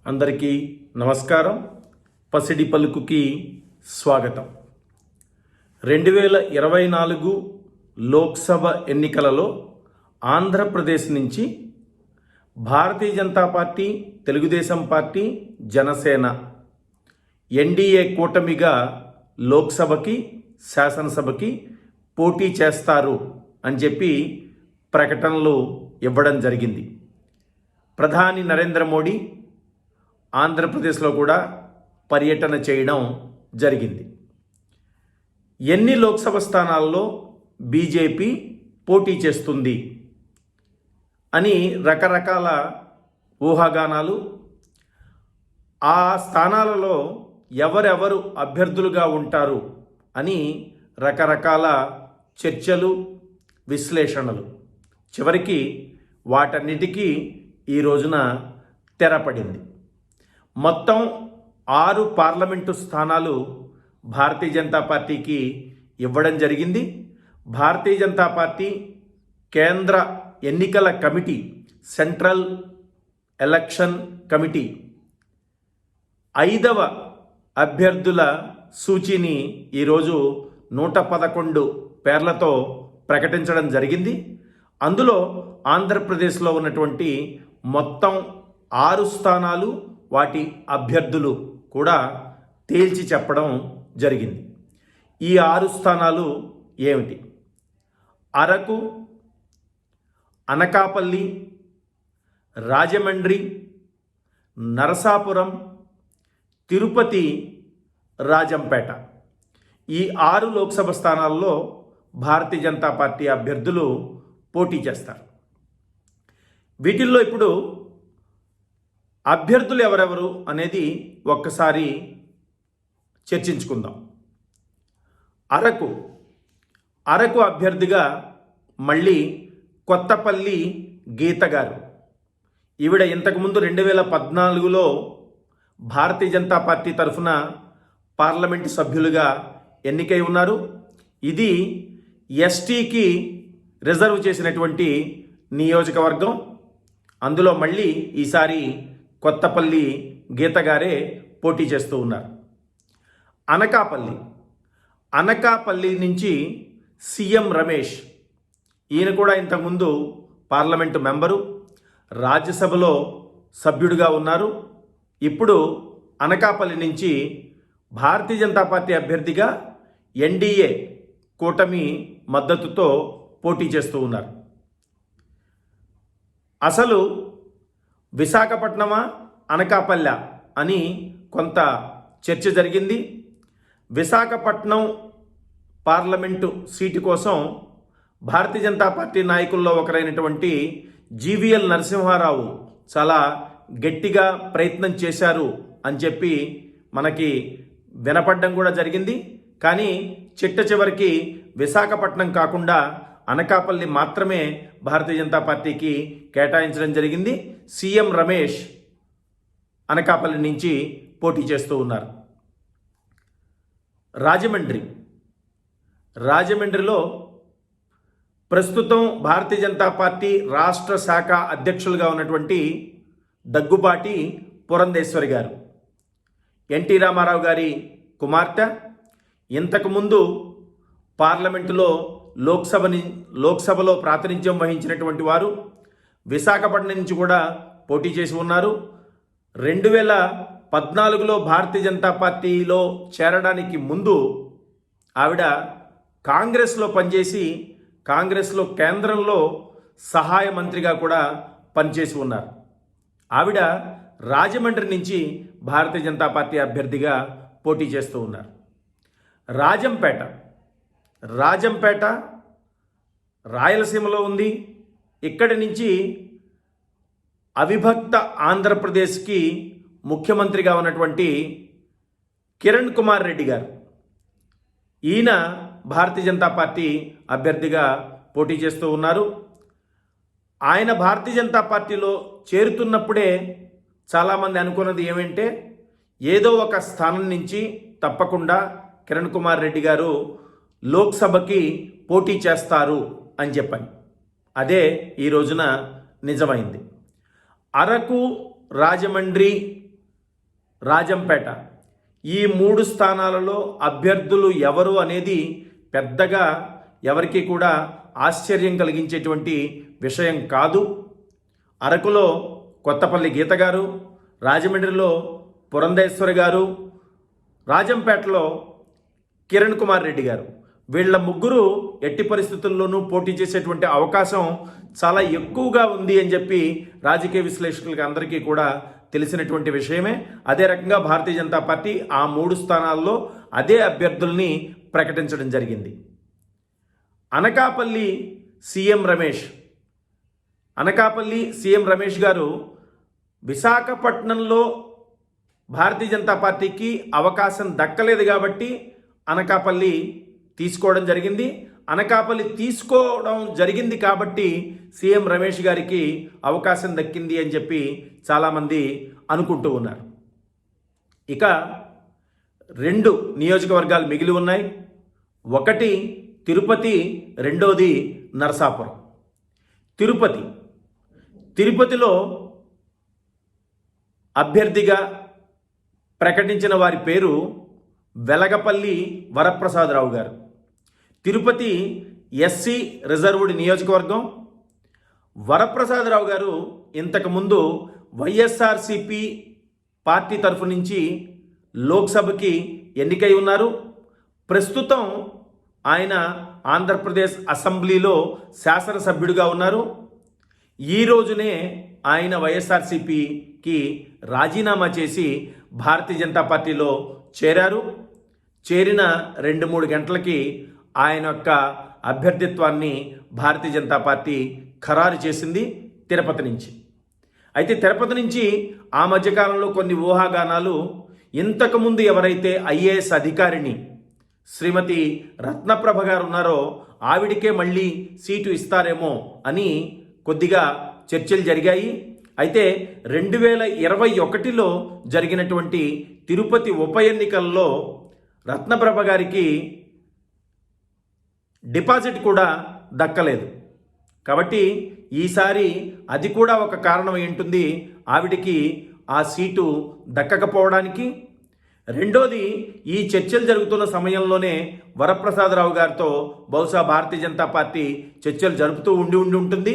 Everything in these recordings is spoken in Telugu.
అందరికీ నమస్కారం. పసిడి పలుకుకి స్వాగతం. 2024 లోక్సభ ఎన్నికలలో ఆంధ్రప్రదేశ్ నుంచి Bharatiya Janata party, Telugu Desam party, Janasena NDA కూటమిగా లోక్సభకి, శాసనసభకి పోటీ చేస్తారు అని చెప్పి ప్రకటనలు ఇవ్వడం జరిగింది. ప్రధాని నరేంద్ర మోడీ ఆంధ్రప్రదేశ్లో కూడా పర్యటన చేయడం జరిగింది. ఎన్ని లోక్సభ స్థానాల్లో బీజేపీ పోటీ చేస్తుంది అని రకరకాల ఊహాగానాలు, ఆ స్థానాలలో ఎవరెవరు అభ్యర్థులుగా ఉంటారు అని రకరకాల చర్చలు, విశ్లేషణలు, చివరికి వాటన్నిటికీ ఈ రోజున తెరపడింది. మొత్తం 6 పార్లమెంటు స్థానాలు భారతీయ జనతా పార్టీకి ఇవ్వడం జరిగింది. భారతీయ జనతా పార్టీ కేంద్ర ఎన్నికల కమిటీ, సెంట్రల్ ఎలక్షన్ కమిటీ 5వ అభ్యర్థుల సూచీని ఈరోజు 111 పేర్లతో ప్రకటించడం జరిగింది. అందులో ఆంధ్రప్రదేశ్లో ఉన్నటువంటి మొత్తం 6 స్థానాలు, వాటి అభ్యర్థులు కూడా తేల్చి చెప్పడం జరిగింది. ఈ 6 స్థానాలు ఏమిటి? అరకు, అనకాపల్లి, రాజమండ్రి, నరసాపురం, తిరుపతి, రాజంపేట. ఈ 6 లోక్సభ స్థానాల్లో భారతీయ జనతా పార్టీ అభ్యర్థులు పోటీ చేస్తారు. వీటిల్లో ఇప్పుడు అభ్యర్థులు ఎవరెవరు అనేది ఒక్కసారి చర్చించుకుందాం. అరకు అభ్యర్థిగా మళ్ళీ కొత్తపల్లి గీత గారు. ఈవిడ ఇంతకుముందు 2014లో భారతీయ జనతా పార్టీ తరఫున పార్లమెంటు సభ్యులుగా ఎన్నికై ఉన్నారు. ఇది ఎస్టీకి రిజర్వ్ చేసినటువంటి నియోజకవర్గం. అందులో మళ్ళీ ఈసారి కొత్తపల్లి గీత గారే పోటీ చేస్తూ ఉన్నారు. అనకాపల్లి నుంచి సీఎం రమేష్, ఈయన కూడా ఇంతకుముందు పార్లమెంటు మెంబరు, రాజ్యసభలో సభ్యుడిగా ఉన్నారు. ఇప్పుడు అనకాపల్లి నుంచి భారతీయ జనతా పార్టీ అభ్యర్థిగా ఎన్డీఏ కూటమి మద్దతుతో పోటీ చేస్తూ ఉన్నారు. అసలు విశాఖపట్నమా, అనకాపల్లి అని కొంత చర్చ జరిగింది. విశాఖపట్నం పార్లమెంటు సీటు కోసం భారతీయ జనతా పార్టీ నాయకుల్లో ఒకరైనటువంటి జీవీఎల్ నరసింహారావు చాలా గట్టిగా ప్రయత్నం చేశారు అని చెప్పి మనకి వినపడడం కూడా జరిగింది. కానీ చివరికి విశాఖపట్నం కాకుండా అనకాపల్లి మాత్రమే భారతీయ జనతా పార్టీకి కేటాయించడం జరిగింది. సీఎం రమేష్ అనకాపల్లి నుంచి పోటీ చేస్తూ ఉన్నారు. రాజమండ్రిలో ప్రస్తుతం భారతీయ జనతా పార్టీ రాష్ట్ర శాఖ అధ్యక్షులుగా ఉన్నటువంటి దగ్గుబాటి పురంధేశ్వరి గారు, ఎన్టీ రామారావు గారి కుమార్తె. ఇంతకుముందు పార్లమెంటులో లోక్సభలో ప్రాతినిధ్యం వహించినటువంటి వారు. విశాఖపట్నం నుంచి కూడా పోటీ చేసి ఉన్నారు. 2014లో భారతీయ జనతా పార్టీలో చేరడానికి ముందు ఆవిడ కాంగ్రెస్లో పనిచేసి, కాంగ్రెస్లో కేంద్రంలో సహాయ మంత్రిగా కూడా పనిచేసి ఉన్నారు. ఆవిడ రాజమండ్రి నుంచి భారతీయ జనతా పార్టీ అభ్యర్థిగా పోటీ చేస్తూ ఉన్నారు. రాజంపేట రాయలసీమలో ఉంది. ఇక్కడి నుంచి అవిభక్త ఆంధ్రప్రదేశ్కి ముఖ్యమంత్రిగా ఉన్నటువంటి కిరణ్ కుమార్ రెడ్డి గారు, ఈయన భారతీయ జనతా పార్టీ అభ్యర్థిగా పోటీ చేస్తూ ఉన్నారు. ఆయన భారతీయ జనతా పార్టీలో చేరుతున్నప్పుడే చాలామంది అనుకున్నది ఏమంటే, ఏదో ఒక స్థానం నుంచి తప్పకుండా కిరణ్ కుమార్ రెడ్డి గారు లోక్సభకి పోటీ చేస్తారు అని చెప్పని. అదే ఈ రోజున నిజమైంది. అరకు, రాజమండ్రి రాజంపేట, ఈ 3 స్థానాలలో అభ్యర్థులు ఎవరు అనేది పెద్దగా ఎవరికి కూడా ఆశ్చర్యం కలిగించేటువంటి విషయం కాదు. అరకులో కొత్తపల్లి గీత గారు, రాజమండ్రిలో పురంధేశ్వరి గారు, రాజంపేటలో కిరణ్ కుమార్ రెడ్డి గారు, వీళ్ళ ముగ్గురు ఎట్టి పరిస్థితుల్లోనూ పోటీ చేసేటువంటి అవకాశం చాలా ఎక్కువగా ఉంది అని చెప్పి రాజకీయ విశ్లేషకులకి అందరికీ కూడా తెలిసినటువంటి విషయమే. అదే రకంగా భారతీయ జనతా పార్టీ ఆ 3 స్థానాల్లో అదే అభ్యర్థుల్ని ప్రకటించడం జరిగింది. అనకాపల్లి సీఎం రమేష్ గారు విశాఖపట్నంలో భారతీయ జనతా పార్టీకి అవకాశం దక్కలేదు కాబట్టి అనకాపల్లి తీసుకోవడం జరిగింది. అనకాపల్లి తీసుకోవడం జరిగింది కాబట్టి సీఎం రమేష్ గారికి అవకాశం దక్కింది అని చెప్పి చాలామంది అనుకుంటూ ఉన్నారు. ఇక 2 నియోజకవర్గాలు మిగిలి ఉన్నాయి. ఒకటి తిరుపతి, రెండోది నరసాపురం. తిరుపతిలో అభ్యర్థిగా ప్రకటించిన వారి పేరు వెలగపల్లి వరప్రసాదరావు గారు. తిరుపతి ఎస్సీ రిజర్వ్డ్ నియోజకవర్గం. వరప్రసాదరావు గారు ఇంతకుముందు వైఎస్ఆర్సిపి పార్టీ తరఫు నుంచి లోక్సభకి ఎన్నికై ఉన్నారు. ప్రస్తుతం ఆయన ఆంధ్రప్రదేశ్ అసెంబ్లీలో శాసనసభ్యుడిగా ఉన్నారు. ఈ రోజునే ఆయన వైఎస్ఆర్సిపికి రాజీనామా చేసి భారతీయ జనతా పార్టీలో చేరారు. చేరిన 2-3 గంటలకి ఆయన యొక్క అభ్యర్థిత్వాన్ని భారతీయ జనతా పార్టీ ఖరారు చేసింది తిరుపతి నుంచి. అయితే తిరుపతి నుంచి ఆ మధ్యకాలంలో కొన్ని ఊహాగానాలు, ఇంతకుముందు ఎవరైతే ఐఏఎస్ అధికారిని శ్రీమతి రత్నప్రభ గారు ఉన్నారో ఆవిడికే మళ్ళీ సీటు ఇస్తారేమో అని కొద్దిగా చర్చలు జరిగాయి. అయితే 2021లో జరిగినటువంటి తిరుపతి ఉప ఎన్నికల్లో రత్నప్రభ గారికి డిపాజిట్ కూడా దక్కలేదు. కాబట్టి ఈసారి అది కూడా ఒక కారణం ఏంటుంది ఆవిడికి ఆ సీటు దక్కకపోవడానికి. రెండోది, ఈ చర్చలు జరుగుతున్న సమయంలోనే వరప్రసాదరావు గారితో బహుశా భారతీయ జనతా పార్టీ చర్చలు జరుపుతూ ఉంటుంది.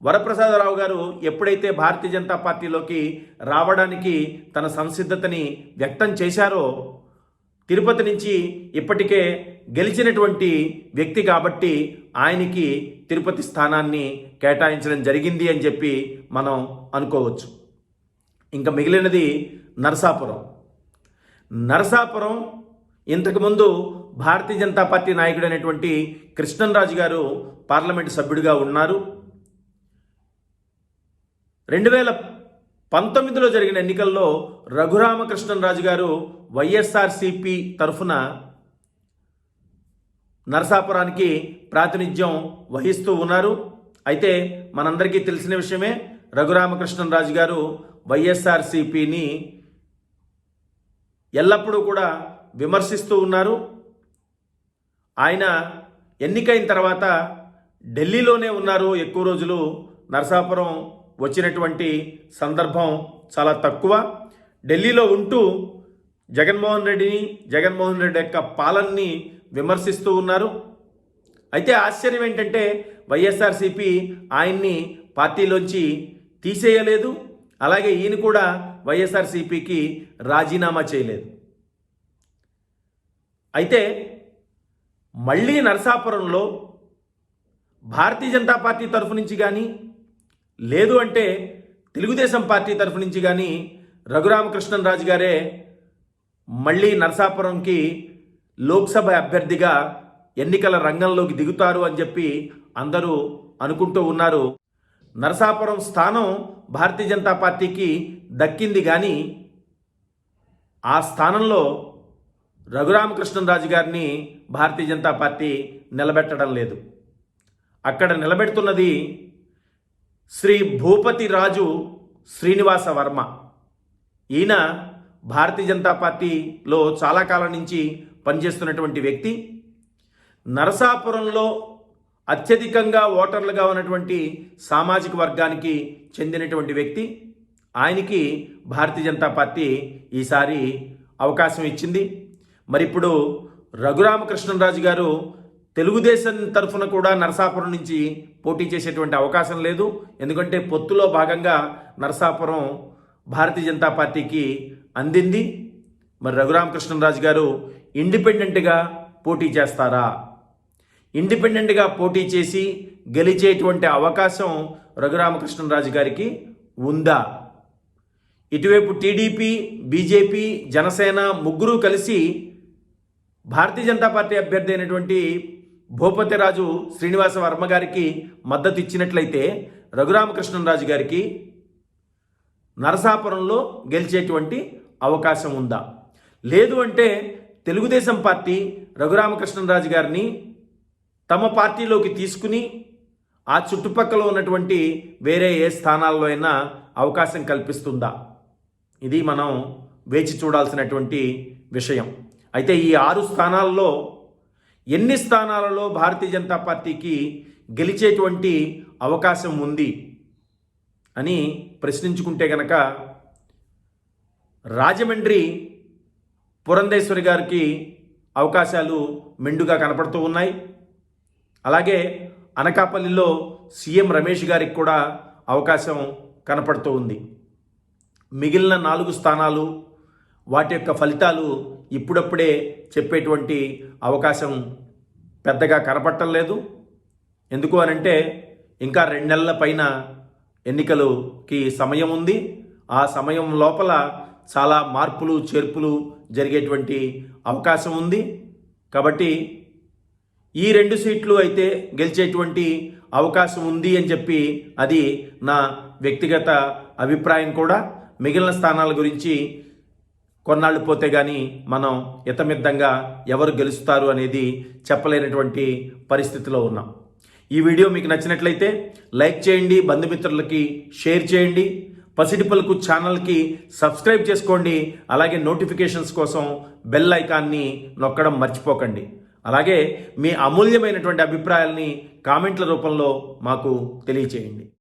వరప్రసాదరావు గారు ఎప్పుడైతే భారతీయ జనతా పార్టీలోకి రావడానికి తన సంసిద్ధతని వ్యక్తం చేశారో, తిరుపతి నుంచి ఇప్పటికే గెలిచినటువంటి వ్యక్తి కాబట్టి ఆయనకి తిరుపతి స్థానాన్ని కేటాయించడం జరిగింది అని చెప్పి మనం అనుకోవచ్చు. ఇంకా మిగిలినది నరసాపురం. ఇంతకుముందు భారతీయ జనతా పార్టీ నాయకుడైనటువంటి కృష్ణంరాజు గారు పార్లమెంటు సభ్యుడిగా ఉన్నారు. 2019లో జరిగిన ఎన్నికల్లో రఘురామకృష్ణంరాజు గారు వైఎస్ఆర్సిపి తరఫున నరసాపురానికి ప్రాతినిధ్యం వహిస్తూ ఉన్నారు. అయితే మనందరికీ తెలిసిన విషయమే, రఘురామకృష్ణంరాజు గారు వైఎస్ఆర్సిపిని ఎల్లప్పుడూ కూడా విమర్శిస్తూ ఉన్నారు. ఆయన ఎన్నికైన తర్వాత ఢిల్లీలోనే ఉన్నారు ఎక్కువ రోజులు. నరసాపురం వచ్చినటువంటి సందర్భం చాలా తక్కువ. ఢిల్లీలో ఉంటూ జగన్మోహన్ రెడ్డి యొక్క పాలనని విమర్శిస్తూ ఉన్నారు. అయితే ఆశ్చర్యం ఏంటంటే వైఎస్ఆర్సిపి ఆయన్ని పార్టీలోంచి తీసేయలేదు. అలాగే ఈయన కూడా వైఎస్ఆర్సిపికి రాజీనామా చేయలేదు. అయితే మళ్ళీ నరసాపురంలో భారతీయ జనతా పార్టీ తరఫు నుంచి కానీ, లేదు అంటే తెలుగుదేశం పార్టీ తరఫు నుంచి కానీ రఘురామకృష్ణంరాజు గారే మళ్ళీ నరసాపురంకి లోక్సభ అభ్యర్థిగా ఎన్నికల రంగంలోకి దిగుతారు అని చెప్పి అందరూ అనుకుంటూ ఉన్నారు. నరసాపురం స్థానం భారతీయ జనతా పార్టీకి దక్కింది కానీ ఆ స్థానంలో రఘురామకృష్ణంరాజు గారిని భారతీయ జనతా పార్టీ నిలబెట్టడం లేదు. అక్కడ నిలబెడుతున్నది శ్రీ భూపతి రాజు శ్రీనివాస వర్మ. ఈయన భారతీయ జనతా పార్టీలో చాలా కాలం నుంచి పనిచేస్తున్నటువంటి వ్యక్తి. నరసాపురంలో అత్యధికంగా ఓటర్లుగా ఉన్నటువంటి సామాజిక వర్గానికి చెందినటువంటి వ్యక్తి. ఆయనకి భారతీయ జనతా పార్టీ ఈసారి అవకాశం ఇచ్చింది. మరి ఇప్పుడు రఘురామకృష్ణరాజు గారు తెలుగుదేశం తరఫున కూడా నరసాపురం నుంచి పోటీ చేసేటువంటి అవకాశం లేదు. ఎందుకంటే పొత్తులో భాగంగా నరసాపురం భారతీయ జనతా పార్టీకి అందింది. మరి రఘురామకృష్ణరాజు గారు ఇండిపెండెంట్గా పోటీ చేస్తారా? ఇండిపెండెంట్గా పోటీ చేసి గెలిచేటువంటి అవకాశం రఘురామకృష్ణరాజు గారికి ఉందా? ఇటువైపు టీడీపీ, బీజేపీ, జనసేన ముగ్గురు కలిసి భారతీయ జనతా పార్టీ అభ్యర్థి అయినటువంటి భూపతిరాజు శ్రీనివాస వర్మ గారికి మద్దతు ఇచ్చినట్లయితే రఘురామకృష్ణరాజు గారికి నరసాపురంలో గెలిచేటువంటి అవకాశం ఉందా? లేదు అంటే తెలుగుదేశం పార్టీ రఘురామకృష్ణరాజు గారిని తమ పార్టీలోకి తీసుకుని ఆ చుట్టుపక్కల ఉన్నటువంటి వేరే ఏ స్థానాల్లో అయినా అవకాశం కల్పిస్తుందా? ఇది మనం వేచి చూడాల్సినటువంటి విషయం. అయితే ఈ 6 స్థానాల్లో ఎన్ని స్థానాలలో భారతీయ జనతా పార్టీకి గెలిచేటువంటి అవకాశం ఉంది అని ప్రశ్నించుకుంటే గనక రాజమండ్రి పురంధేశ్వరి గారికి అవకాశాలు మెండుగా కనపడుతూ ఉన్నాయి. అలాగే అనకాపల్లిలో సీఎం రమేష్ గారికి కూడా అవకాశం కనపడుతూ ఉంది. మిగిలిన 4 స్థానాలు వాటి యొక్క ఫలితాలు ఇప్పుడప్పుడే చెప్పేటువంటి అవకాశం పెద్దగా కనపడటం లేదు. ఎందుకు అనంటే ఇంకా 2 నెలల పైన ఎన్నికలకి సమయం ఉంది. ఆ సమయం లోపల చాలా మార్పులు చేర్పులు జరిగేటువంటి అవకాశం ఉంది. కాబట్టి ఈ 2 సీట్లు అయితే గెలిచేటువంటి అవకాశం ఉంది అని చెప్పి అది నా వ్యక్తిగత అభిప్రాయం కూడా. మిగిలిన స్థానాల గురించి కొన్నాళ్ళు పోతే కానీ మనం ఇతమిద్దంగా ఎవరు గెలుస్తారు అనేది చెప్పలేనటువంటి పరిస్థితిలో ఉన్నాం. ఈ వీడియో మీకు నచ్చినట్లయితే లైక్ చేయండి, బంధుమిత్రులకి షేర్ చేయండి, పసిడి పలుకు ఛానల్కి సబ్స్క్రైబ్ చేసుకోండి. అలాగే నోటిఫికేషన్స్ కోసం బెల్ ఐకాన్ని నొక్కడం మర్చిపోకండి. అలాగే మీ అమూల్యమైనటువంటి అభిప్రాయాల్ని కామెంట్ల రూపంలో మాకు తెలియచేయండి.